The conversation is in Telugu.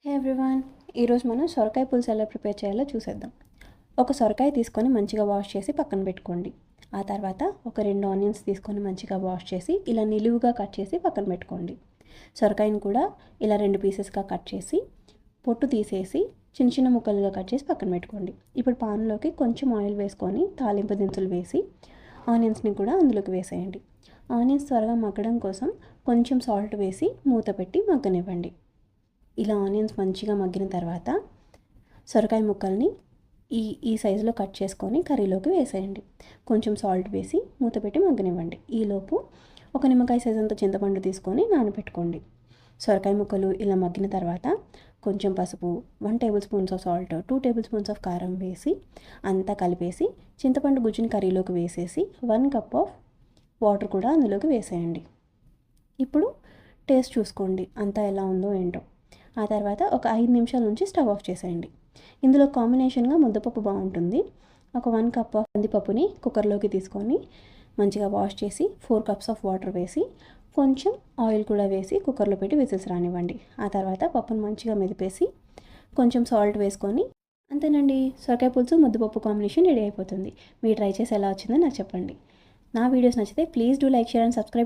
హే ఎవ్రీవన్, ఈరోజు మనం సొరకాయ పులుసు ఎలా ప్రిపేర్ చేయాలో చూసేద్దాం. ఒక సొరకాయ తీసుకొని మంచిగా వాష్ చేసి పక్కన పెట్టుకోండి. ఆ తర్వాత ఒక 2 ఆనియన్స్ తీసుకొని మంచిగా వాష్ చేసి ఇలా నిలువుగా కట్ చేసి పక్కన పెట్టుకోండి. సొరకాయని కూడా ఇలా 2 పీసెస్గా కట్ చేసి పొట్టు తీసేసి చిన్న చిన్న ముక్కలుగా కట్ చేసి పక్కన పెట్టుకోండి. ఇప్పుడు పాన్లోకి కొంచెం ఆయిల్ వేసుకొని తాలింపు దినుసులు వేసి ఆనియన్స్ని కూడా అందులోకి వేసేయండి. ఆనియన్స్ త్వరగా మగ్గడం కోసం కొంచెం సాల్ట్ వేసి మూత పెట్టి మగ్గనివ్వండి. ఇలా ఆనియన్స్ మంచిగా మగ్గిన తర్వాత సొరకాయ ముక్కల్ని ఈ సైజులో కట్ చేసుకొని కర్రీలోకి వేసేయండి. కొంచెం సాల్ట్ వేసి మూత పెట్టి మగ్గనివ్వండి. ఈలోపు ఒక నిమ్మకాయ సైజ్ అంత చింతపండు తీసుకొని నానబెట్టుకోండి. సొరకాయ ముక్కలు ఇలా మగ్గిన తర్వాత కొంచెం పసుపు, 1 table spoons of salt, 2 table spoons of కారం వేసి అంతా కలిపేసి చింతపండు గుజ్జుని కర్రీలోకి వేసేసి 1 కప్ ఆఫ్ వాటర్ కూడా అందులోకి వేసేయండి. ఇప్పుడు టేస్ట్ చూసుకోండి అంతా ఎలా ఉందో ఏంటో. ఆ తర్వాత ఒక 5 నిమిషాల నుంచి స్టవ్ ఆఫ్ చేసేయండి. ఇందులో కాంబినేషన్గా ముద్దపప్పు బాగుంటుంది. ఒక 1 కప్ ఆఫ్ కందిపప్పుని కుక్కర్లోకి తీసుకొని మంచిగా వాష్ చేసి 4 కప్స్ ఆఫ్ వాటర్ వేసి కొంచెం ఆయిల్ కూడా వేసి కుక్కర్లో పెట్టి విజిల్స్ రానివ్వండి. ఆ తర్వాత పప్పును మంచిగా మెదిపేసి కొంచెం సాల్ట్ వేసుకొని అంతేనండి, సొరకాయ పులుసు ముద్దపప్పు కాంబినేషన్ రెడీ అయిపోతుంది. మీరు ట్రై చేసి ఎలా వచ్చిందో నాకు చెప్పండి. నా వీడియోస్ నచ్చితే please do like, share and subscribe.